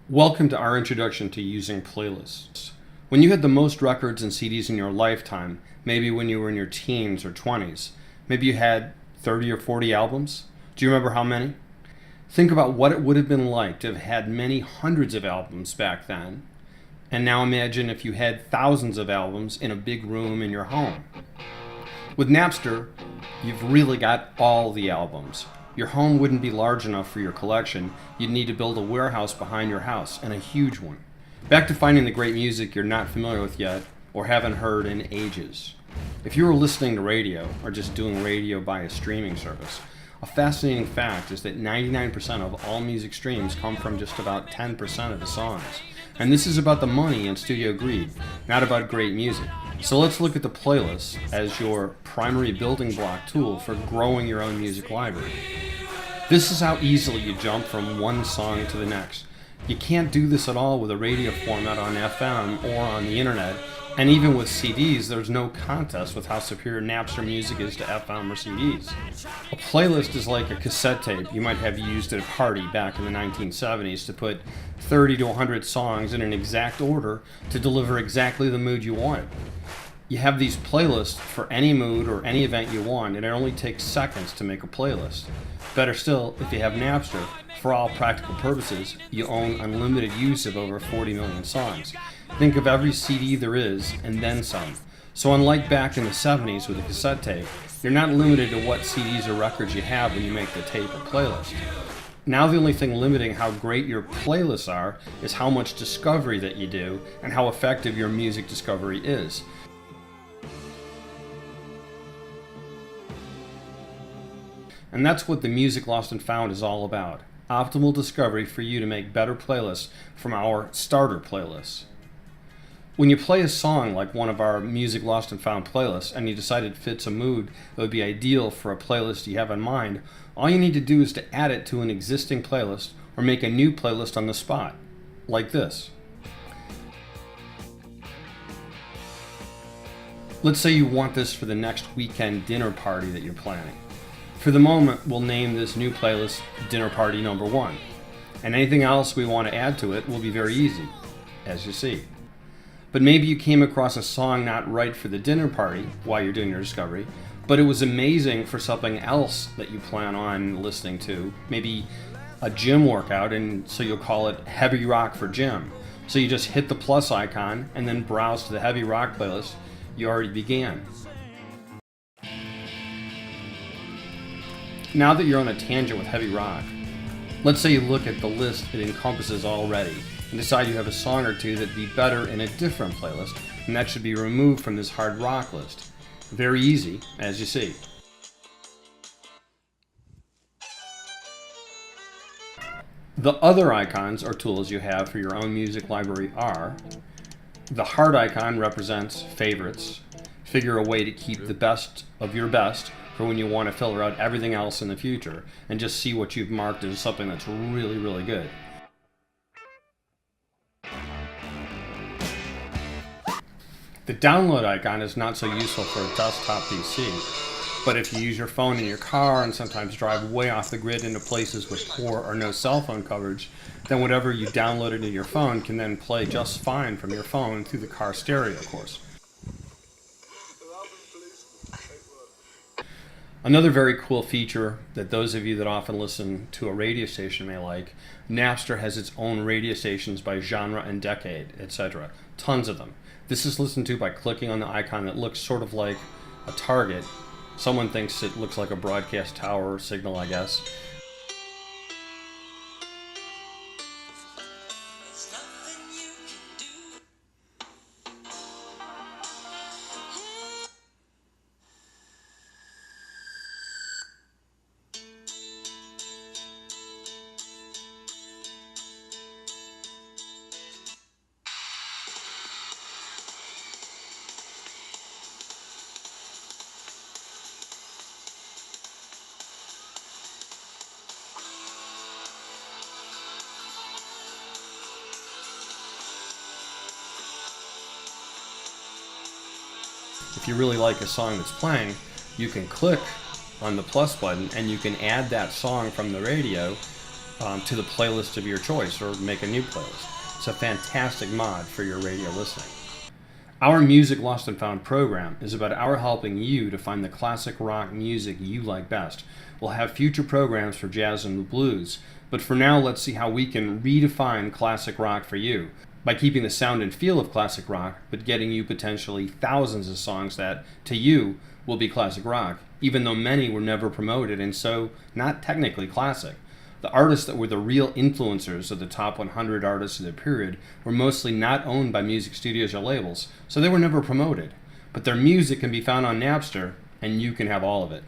Welcome to our introduction to using playlists. When you had the most records and CDs in your lifetime, maybe when you were in your teens or 20s, maybe you had 30 or 40 albums. Do you remember how many? Think about what it would have been like to have had many hundreds of albums back then. And now imagine if you had thousands of albums in a big room in your home. With Napster, you've really got all the albums. Your home wouldn't be large enough for your collection. You'd need to build a warehouse behind your house, and a huge one. Back to finding the great music you're not familiar with yet, or haven't heard in ages. If you were listening to radio, or just doing radio by a streaming service, a fascinating fact is that 99% of all music streams come from just about 10% of the songs. And this is about the money and studio greed, not about great music. So let's look at the playlist as your primary building block tool for growing your own music library. This is how easily you jump from one song to the next. You can't do this at all with a radio format on FM or on the internet, and even with CDs, there's no contest with how superior Napster music is to FM or CDs. A playlist is like a cassette tape you might have used at a party back in the 1970s to put 30 to 100 songs in an exact order to deliver exactly the mood you wanted. You have these playlists for any mood or any event you want, and it only takes seconds to make a playlist. Better still, if you have Napster, for all practical purposes, you own unlimited use of over 40 million songs. Think of every CD there is, and then some. So unlike back in the 70s with a cassette tape, you're not limited to what CDs or records you have when you make the tape or playlist. Now the only thing limiting how great your playlists are is how much discovery that you do and how effective your music discovery is. And that's what the Music Lost and Found is all about. Optimal discovery for you to make better playlists from our starter playlists. When you play a song like one of our Music Lost and Found playlists and you decide it fits a mood that would be ideal for a playlist you have in mind, all you need to do is to add it to an existing playlist or make a new playlist on the spot, like this. Let's say you want this for the next weekend dinner party that you're planning. For the moment, we'll name this new playlist Dinner Party Number 1. And anything else we want to add to it will be very easy, as you see. But maybe you came across a song not right for the dinner party while you're doing your discovery, but it was amazing for something else that you plan on listening to, maybe a gym workout, and so you'll call it Heavy Rock for Gym. So you just hit the plus icon and then browse to the heavy rock playlist you already began. Now that you're on a tangent with heavy rock, let's say you look at the list it encompasses already and decide you have a song or two that'd be better in a different playlist, and that should be removed from this hard rock list. Very easy, as you see. The other icons or tools you have for your own music library are: the heart icon represents favorites. Figure a way to keep the best of your best for when you want to filter out everything else in the future and just see what you've marked as something that's really, really good. The download icon is not so useful for a desktop PC, but if you use your phone in your car and sometimes drive way off the grid into places with poor or no cell phone coverage, then whatever you downloaded into your phone can then play just fine from your phone through the car stereo, of course. Another very cool feature that those of you that often listen to a radio station may like, Napster has its own radio stations by genre and decade, etc. Tons of them. This is listened to by clicking on the icon that looks sort of like a target. Someone thinks it looks like a broadcast tower or signal, I guess. If you really like a song that's playing, you can click on the plus button and you can add that song from the radio to the playlist of your choice or make a new playlist. It's a fantastic mod for your radio listening. Our Music Lost and Found program is about our helping you to find the classic rock music you like best. We'll have future programs for jazz and the blues, but for now, let's see how we can redefine classic rock for you by keeping the sound and feel of classic rock, but getting you potentially thousands of songs that, to you, will be classic rock, even though many were never promoted and so not technically classic. The artists that were the real influencers of the top 100 artists of the period were mostly not owned by music studios or labels, so they were never promoted. But their music can be found on Napster, and you can have all of it.